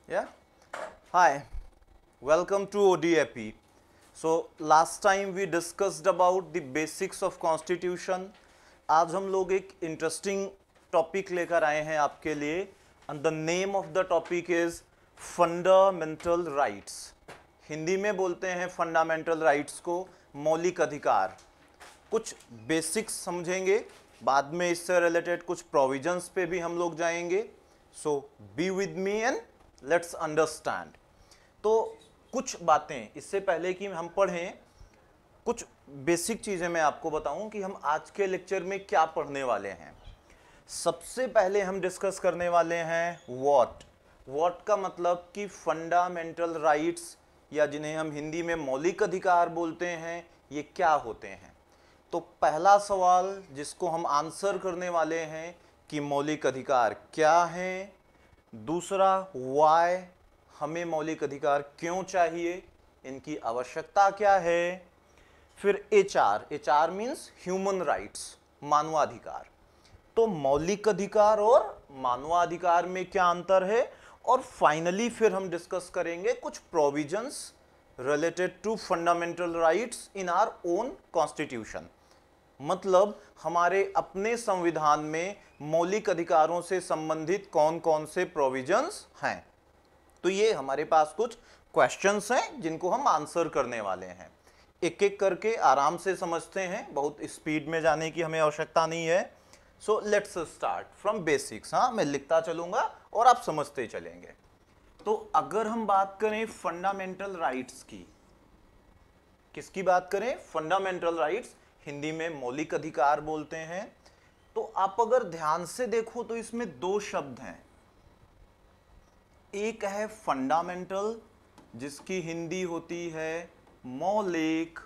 Yeah. Hi. Welcome to ODAP. So last time we discussed about the basics of Constitution. आज हम लोग एक interesting topic लेकर आए हैं आपके लिए and the name of the topic is fundamental rights. Hindi में बोलते हैं फंडामेंटल राइट्स को मौलिक अधिकार. कुछ बेसिक्स समझेंगे, बाद में इससे रिलेटेड कुछ प्रोविजंस पे भी हम लोग जाएंगे. So be with me and let's understand. तो कुछ बातें इससे पहले कि हम पढ़ें, कुछ बेसिक चीज़ें मैं आपको बताऊं कि हम आज के लेक्चर में क्या पढ़ने वाले हैं. सबसे पहले हम डिस्कस करने वाले हैं व्हाट का मतलब कि फंडामेंटल राइट्स या जिन्हें हम हिंदी में मौलिक अधिकार बोलते हैं, ये क्या होते हैं. तो पहला सवाल जिसको हम आंसर करने वाले हैं कि मौलिक अधिकार क्या हैं. दूसरा, व्हाई, हमें मौलिक अधिकार क्यों चाहिए, इनकी आवश्यकता क्या है. फिर एचआर मीन्स ह्यूमन राइट्स, मानवाधिकार. तो मौलिक अधिकार और मानवाधिकार में क्या अंतर है. और फाइनली फिर हम डिस्कस करेंगे कुछ provisions related to fundamental rights in our own constitution. मतलब हमारे अपने संविधान में मौलिक अधिकारों से संबंधित कौन कौन से प्रोविजंस हैं. तो ये हमारे पास कुछ क्वेश्चंस हैं जिनको हम आंसर करने वाले हैं. एक एक करके आराम से समझते हैं, बहुत स्पीड में जाने की हमें आवश्यकता नहीं है. So let's start from basics. हाँ, मैं लिखता चलूंगा और आप समझते चलेंगे. तो अगर हम बात करें फंडामेंटल राइट्स की, किसकी बात करें, फंडामेंटल राइट्स, हिंदी में मौलिक अधिकार बोलते हैं. तो आप अगर ध्यान से देखो तो इसमें दो शब्द हैं. एक है फंडामेंटल जिसकी हिंदी होती है मौलिक,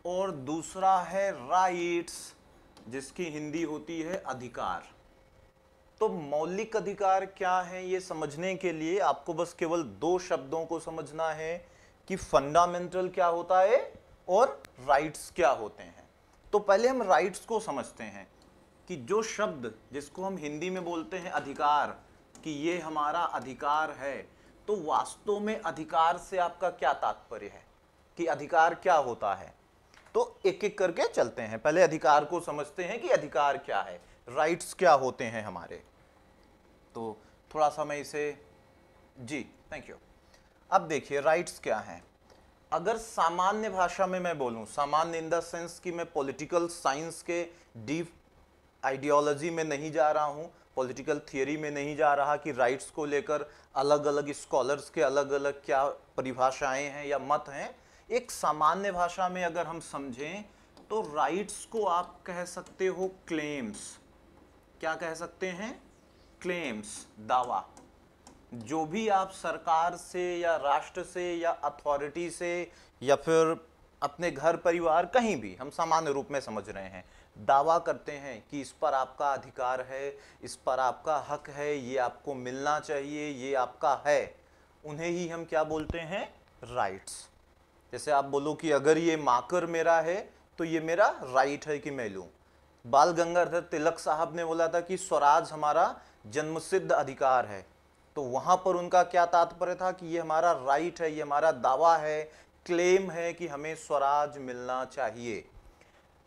और दूसरा है राइट्स जिसकी हिंदी होती है अधिकार. तो मौलिक अधिकार क्या है ये समझने के लिए आपको बस केवल दो शब्दों को समझना है कि फंडामेंटल क्या होता है और राइट्स क्या होते हैं. तो पहले हम राइट्स को समझते हैं कि जो शब्द जिसको हम हिंदी में बोलते हैं अधिकार, कि ये हमारा अधिकार है, तो वास्तव में अधिकार से आपका क्या तात्पर्य है, कि अधिकार क्या होता है. तो एक एक करके चलते हैं. पहले अधिकार को समझते हैं कि अधिकार क्या है, राइट्स क्या होते हैं हमारे. तो थोड़ा सा मैं इसे, जी थैंक यू. अब देखिए राइट्स क्या हैं. अगर सामान्य भाषा में मैं बोलूं, सामान्य इन द सेंस कि मैं पॉलिटिकल साइंस के डीप आइडियोलॉजी में नहीं जा रहा हूं, पॉलिटिकल थियरी में नहीं जा रहा कि राइट्स को लेकर अलग अलग स्कॉलर्स के अलग अलग क्या परिभाषाएं हैं या मत हैं. एक सामान्य भाषा में अगर हम समझें तो राइट्स को आप कह सकते हो क्लेम्स. क्या कह सकते हैं, क्लेम्स, दावा. जो भी आप सरकार से या राष्ट्र से या अथॉरिटी से या फिर अपने घर परिवार कहीं भी, हम सामान्य रूप में समझ रहे हैं, दावा करते हैं कि इस पर आपका अधिकार है, इस पर आपका हक है, ये आपको मिलना चाहिए, ये आपका है, उन्हें ही हम क्या बोलते हैं, राइट्स. जैसे आप बोलो कि अगर ये माकर मेरा है तो ये मेरा राइट है कि मैं लूं. बाल गंगाधर तिलक साहब ने बोला था कि स्वराज हमारा जन्मसिद्ध अधिकार है. तो वहां पर उनका क्या तात्पर्य था कि ये हमारा राइट है, ये हमारा दावा है, क्लेम है कि हमें स्वराज मिलना चाहिए.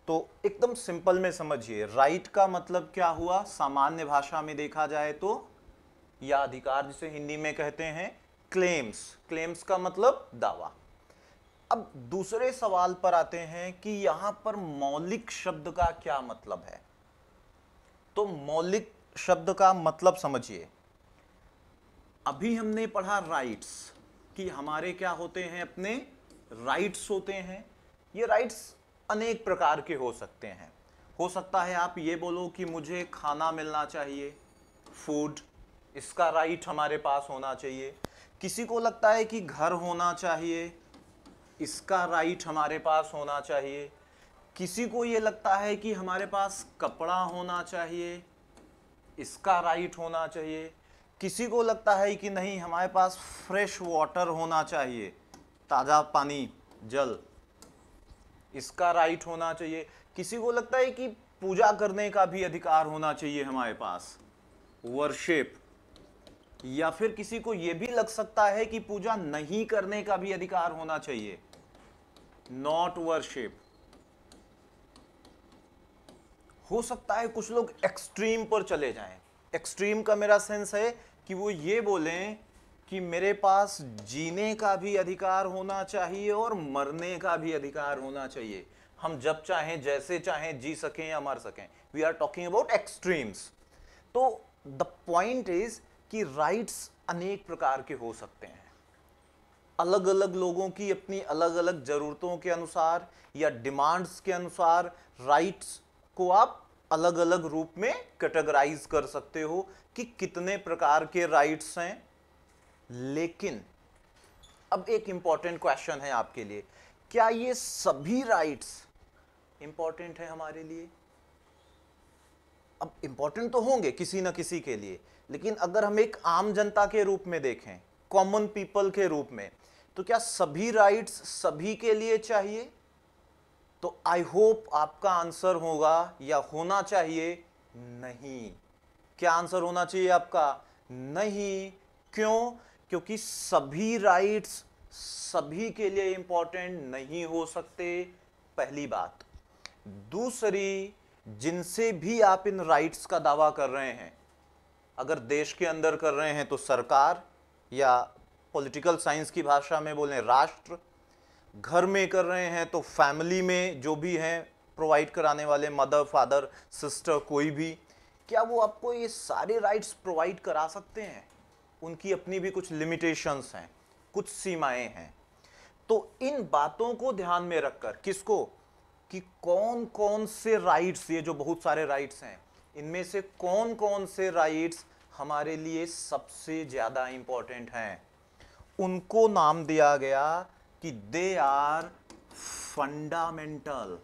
तो एकदम सिंपल में समझिए, राइट का मतलब क्या हुआ सामान्य भाषा में देखा जाए तो, या अधिकार जिसे हिंदी में कहते हैं क्लेम्स. क्लेम्स का मतलब दावा. अब दूसरे सवाल पर आते हैं कि यहां पर मौलिक शब्द का क्या मतलब है. तो मौलिक शब्द का मतलब समझिए. अभी हमने पढ़ा राइट्स, कि हमारे क्या होते हैं, अपने राइट्स होते हैं. ये राइट्स अनेक प्रकार के हो सकते हैं. हो सकता है आप ये बोलो कि मुझे खाना मिलना चाहिए, फूड, इसका राइट हमारे पास होना चाहिए. किसी को लगता है कि घर होना चाहिए, इसका राइट हमारे पास होना चाहिए. किसी को ये लगता है कि हमारे पास कपड़ा होना चाहिए, इसका राइट होना चाहिए. किसी को लगता है कि नहीं, हमारे पास फ्रेश वाटर होना चाहिए, ताज़ा पानी, जल, इसका राइट होना चाहिए. किसी को लगता है कि पूजा करने का भी अधिकार होना चाहिए हमारे पास, वर्शिप, या फिर किसी को यह भी लग सकता है कि पूजा नहीं करने का भी अधिकार होना चाहिए, नॉट वर्शिप। हो सकता है कुछ लोग एक्सट्रीम पर चले जाएं। एक्सट्रीम का मेरा सेंस है कि वो ये बोलें कि मेरे पास जीने का भी अधिकार होना चाहिए और मरने का भी अधिकार होना चाहिए, हम जब चाहें जैसे चाहें जी सकें या मर सकें। We are talking about extremes. तो द पॉइंट इज कि राइट्स अनेक प्रकार के हो सकते हैं, अलग अलग लोगों की अपनी अलग अलग जरूरतों के अनुसार या डिमांड्स के अनुसार राइट्स को आप अलग अलग रूप में कैटेगराइज कर सकते हो कि कितने प्रकार के राइट्स हैं। लेकिन अब एक इंपॉर्टेंट क्वेश्चन है आपके लिए, क्या ये सभी राइट्स इंपॉर्टेंट है हमारे लिए? अब इंपॉर्टेंट तो होंगे किसी ना किसी के लिए, लेकिन अगर हम एक आम जनता के रूप में देखें, कॉमन पीपल के रूप में, तो क्या सभी राइट्स सभी के लिए चाहिए? तो आई होप आपका आंसर होगा या होना चाहिए नहीं। क्या आंसर होना चाहिए आपका? नहीं। क्यों? क्योंकि सभी राइट्स सभी के लिए इंपॉर्टेंट नहीं हो सकते, पहली बात। दूसरी, जिनसे भी आप इन राइट्स का दावा कर रहे हैं, अगर देश के अंदर कर रहे हैं तो सरकार, या पॉलिटिकल साइंस की भाषा में बोलें राष्ट्र, घर में कर रहे हैं तो फैमिली में जो भी हैं प्रोवाइड कराने वाले, मदर फादर सिस्टर कोई भी, क्या वो आपको ये सारे राइट्स प्रोवाइड करा सकते हैं? उनकी अपनी भी कुछ लिमिटेशंस हैं, कुछ सीमाएं हैं। तो इन बातों को ध्यान में रखकर, किसको, कि कौन कौन से राइट्स, ये जो बहुत सारे राइट्स हैं, इनमें से कौन कौन से राइट्स हमारे लिए सबसे ज्यादा इंपॉर्टेंट हैं, उनको नाम दिया गया कि दे आर फंडामेंटल।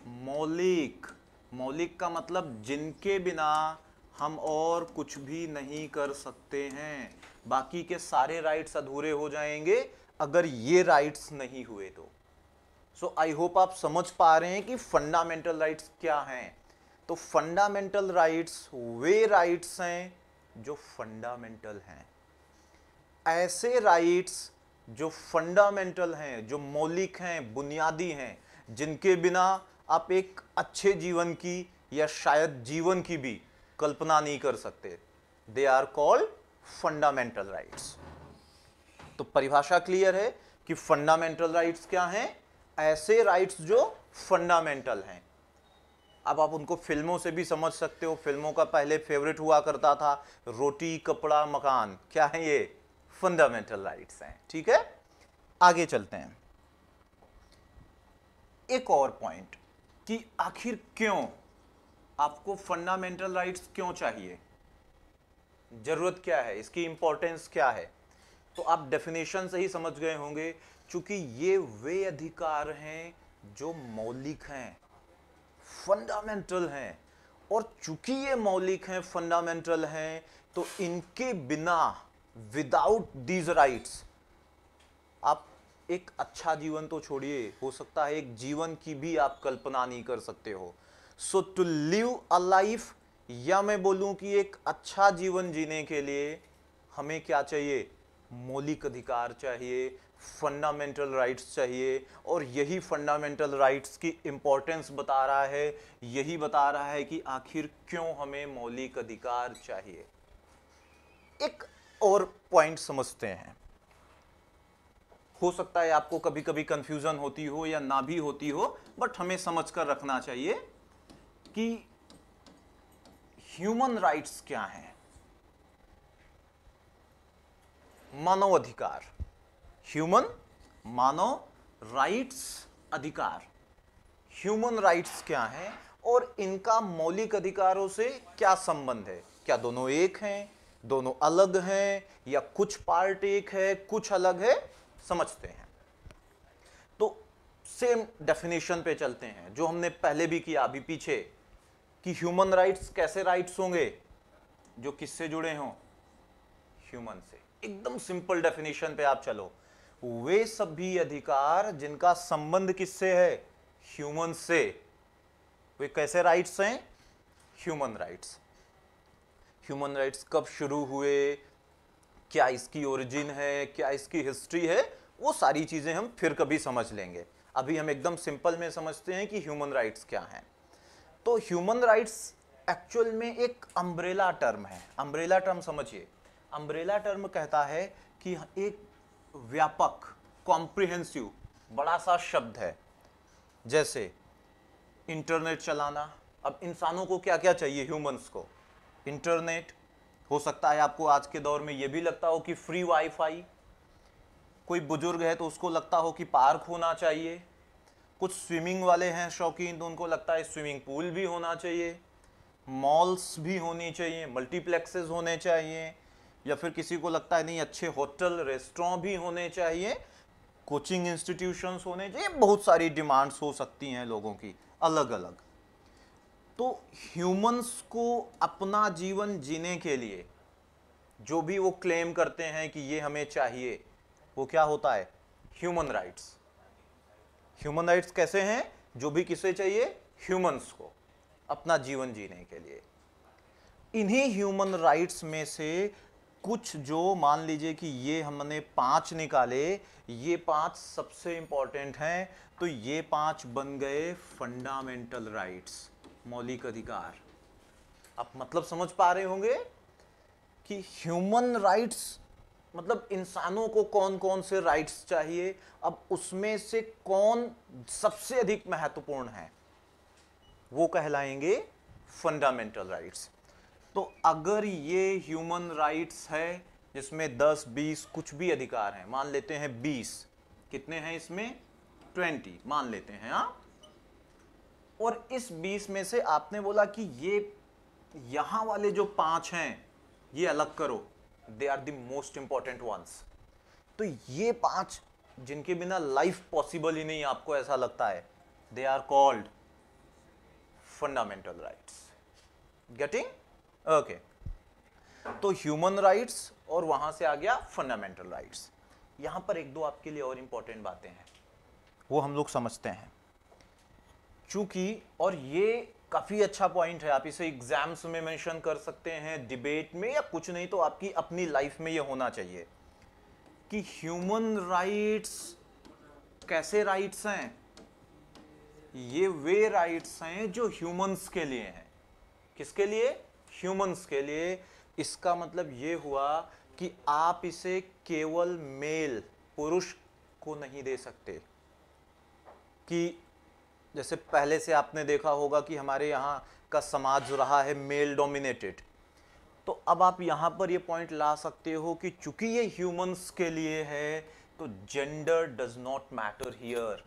मौलिक, मौलिक का मतलब जिनके बिना हम और कुछ भी नहीं कर सकते हैं। बाकी के सारे राइट्स अधूरे हो जाएंगे अगर ये राइट्स नहीं हुए तो। सो आई होप आप समझ पा रहे हैं कि फंडामेंटल राइट्स क्या हैं। तो फंडामेंटल राइट्स वे राइट्स हैं जो फंडामेंटल हैं। ऐसे राइट्स जो फंडामेंटल हैं, जो मौलिक हैं, बुनियादी हैं, जिनके बिना आप एक अच्छे जीवन की या शायद जीवन की भी कल्पना नहीं कर सकते, they are called fundamental rights. तो परिभाषा क्लियर है कि फंडामेंटल राइट्स क्या हैं? ऐसे राइट्स जो फंडामेंटल हैं। अब आप उनको फिल्मों से भी समझ सकते हो। फिल्मों का पहले फेवरेट हुआ करता था रोटी कपड़ा मकान, क्या है ये? फंडामेंटल राइट्स हैं। ठीक है, आगे चलते हैं। एक और पॉइंट कि आखिर क्यों आपको फंडामेंटल राइट्स क्यों चाहिए, जरूरत क्या है, इसकी इंपॉर्टेंस क्या है? तो आप डेफिनेशन से ही समझ गए होंगे, क्योंकि ये वे अधिकार हैं जो मौलिक हैं, फंडामेंटल हैं। और चूंकि ये मौलिक हैं, फंडामेंटल हैं, तो इनके बिना, विदाउट दीज राइट्स, आप एक अच्छा जीवन तो छोड़िए, हो सकता है एक जीवन की भी आप कल्पना नहीं कर सकते हो। सो टू लिव अ लाइफ, या मैं बोलूं कि एक अच्छा जीवन जीने के लिए हमें क्या चाहिए? मौलिक अधिकार चाहिए, फंडामेंटल राइट्स चाहिए। और यही फंडामेंटल राइट्स की इंपॉर्टेंस बता रहा है, यही बता रहा है कि आखिर क्यों हमें मौलिक अधिकार चाहिए। एक और पॉइंट समझते हैं। हो सकता है आपको कभी कभी कंफ्यूजन होती हो या ना भी होती हो, बट हमें समझकर रखना चाहिए कि ह्यूमन राइट्स क्या हैं। मानव अधिकार, ह्यूमन, मानव राइट्स, अधिकार, ह्यूमन राइट्स क्या हैं और इनका मौलिक अधिकारों से क्या संबंध है? क्या दोनों एक हैं, दोनों अलग हैं, या कुछ पार्ट एक है कुछ अलग है? समझते हैं। तो सेम डेफिनेशन पे चलते हैं जो हमने पहले भी किया अभी पीछे, कि ह्यूमन राइट्स कैसे राइट्स होंगे? जो किससे जुड़े हों? ह्यूमन से। एकदम सिंपल डेफिनेशन पे आप चलो, वे सभी अधिकार जिनका संबंध किससे है? ह्यूमन से। वे कैसे राइट्स हैं? Human rights. ह्यूमन राइट्स कब शुरू हुए, क्या इसकी ओरिजिन है, क्या इसकी हिस्ट्री है, वो सारी चीजें हम फिर कभी समझ लेंगे। अभी हम एकदम सिंपल में समझते हैं कि ह्यूमन राइट्स क्या हैं। तो ह्यूमन राइट्स एक्चुअल में एक अम्ब्रेला टर्म है। अम्ब्रेला टर्म समझिए, अम्ब्रेला टर्म कहता है कि एक व्यापक, कॉम्प्रिहेंसिव, बड़ा सा शब्द है। जैसे इंटरनेट चलाना, अब इंसानों को क्या क्या चाहिए, ह्यूमंस को इंटरनेट, हो सकता है आपको आज के दौर में यह भी लगता हो कि फ्री वाईफाई, कोई बुजुर्ग है तो उसको लगता हो कि पार्क होना चाहिए, कुछ स्विमिंग वाले हैं शौकीन तो उनको लगता है स्विमिंग पूल भी होना चाहिए, मॉल्स भी होनी चाहिए, मल्टीप्लेक्सेस होने चाहिए, या फिर किसी को लगता है नहीं अच्छे होटल रेस्टोरेंट भी होने चाहिए, कोचिंग इंस्टीट्यूशंस होने चाहिए, बहुत सारी डिमांड्स हो सकती हैं लोगों की अलग अलग। तो ह्यूमंस को अपना जीवन जीने के लिए जो भी वो क्लेम करते हैं कि ये हमें चाहिए, वो क्या होता है, ह्यूमन राइट्स। ह्यूमन राइट्स कैसे हैं, जो भी किसे चाहिए, ह्यूमंस को अपना जीवन जीने के लिए। इन्हीं ह्यूमन राइट्स में से कुछ जो मान लीजिए कि ये हमने 5 निकाले, ये 5 सबसे इंपॉर्टेंट हैं, तो ये 5 बन गए फंडामेंटल राइट्स, मौलिक अधिकार। आप मतलब समझ पा रहे होंगे कि ह्यूमन राइट्स मतलब इंसानों को कौन कौन से राइट्स चाहिए, अब उसमें से कौन सबसे अधिक महत्वपूर्ण है, वो कहलाएंगे फंडामेंटल राइट्स। तो अगर ये ह्यूमन राइट्स है जिसमें 10, 20 कुछ भी अधिकार हैं, मान लेते हैं 20, कितने हैं इसमें, 20 मान लेते हैं, हाँ। और इस 20 में से आपने बोला कि ये यहां वाले जो 5 हैं ये अलग करो, they are the most important ones. तो ये 5 जिनके बिना लाइफ पॉसिबल ही नहीं, आपको ऐसा लगता है, they are called fundamental rights. Getting okay. तो ह्यूमन राइट्स और वहां से आ गया फंडामेंटल राइट्स। यहां पर एक दो आपके लिए और इंपॉर्टेंट बातें हैं, वो हम लोग समझते हैं। चूंकि, और ये काफी अच्छा पॉइंट है, आप इसे एग्जाम्स में मेंशन कर सकते हैं, डिबेट में, या कुछ नहीं तो आपकी अपनी लाइफ में ये होना चाहिए कि ह्यूमन राइट्स कैसे राइट्स हैं, ये वे राइट्स हैं जो ह्यूमंस के लिए हैं। किसके लिए, ह्यूमंस के लिए। इसका मतलब ये हुआ कि आप इसे केवल मेल, पुरुष को नहीं दे सकते। कि जैसे पहले से आपने देखा होगा कि हमारे यहाँ का समाज रहा है मेल डोमिनेटेड, तो अब आप यहाँ पर ये पॉइंट ला सकते हो कि चूंकि ये ह्यूमंस के लिए है तो gender does not matter here,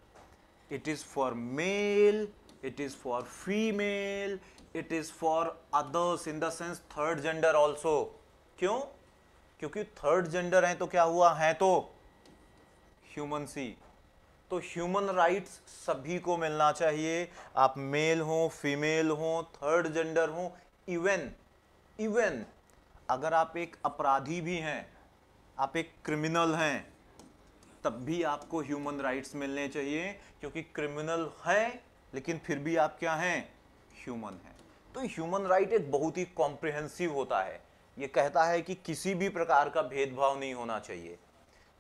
it is for male, it is for female, it is for others, in the sense third gender also. क्यों, क्योंकि थर्ड जेंडर है तो क्या हुआ, है तो ह्यूमंस ही। तो ह्यूमन राइट्स सभी को मिलना चाहिए, आप मेल हो, फीमेल हो, थर्ड जेंडर हो, इवन अगर आप एक अपराधी भी हैं, आप एक क्रिमिनल हैं, तब भी आपको ह्यूमन राइट्स मिलने चाहिए, क्योंकि क्रिमिनल है लेकिन फिर भी आप क्या हैं, ह्यूमन हैं। तो ह्यूमन राइट एक बहुत ही कॉम्प्रिहेंसिव होता है, ये कहता है कि किसी भी प्रकार का भेदभाव नहीं होना चाहिए।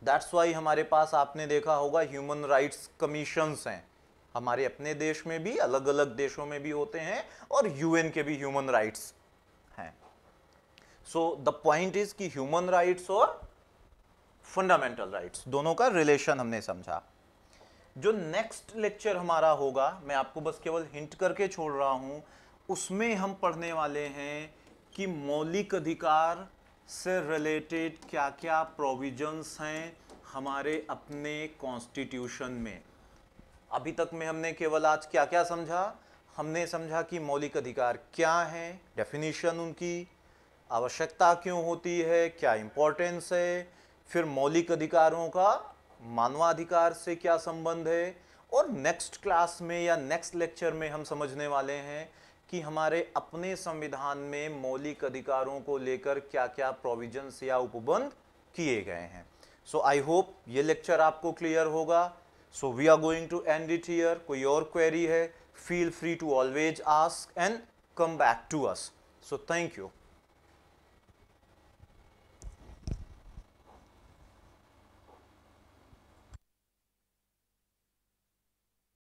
दैट्स वाई हमारे पास आपने देखा होगा ह्यूमन राइट्स कमीशंस हैं, हमारे अपने देश में भी, अलग अलग देशों में भी होते हैं, और यूएन के भी ह्यूमन राइट्स हैं। सो द पॉइंट इज कि ह्यूमन राइट्स और फंडामेंटल राइट्स दोनों का रिलेशन हमने समझा। जो नेक्स्ट लेक्चर हमारा होगा, मैं आपको बस केवल हिंट करके छोड़ रहा हूं, उसमें हम पढ़ने वाले हैं कि मौलिक अधिकार से रिलेटेड क्या क्या प्रोविजंस हैं हमारे अपने कॉन्स्टिट्यूशन में। अभी तक में हमने केवल आज क्या क्या समझा, हमने समझा कि मौलिक अधिकार क्या हैं, डेफिनेशन उनकी, आवश्यकता क्यों होती है, क्या इंपॉर्टेंस है, फिर मौलिक अधिकारों का मानवाधिकार से क्या संबंध है, और नेक्स्ट क्लास में या नेक्स्ट लेक्चर में हम समझने वाले हैं कि हमारे अपने संविधान में मौलिक अधिकारों को लेकर क्या क्या प्रोविजंस या उपबंध किए गए हैं। सो आई होप ये लेक्चर आपको क्लियर होगा। So we are going to end it here. कोई और क्वेरी है, feel free to always ask and come back to us. So thank you.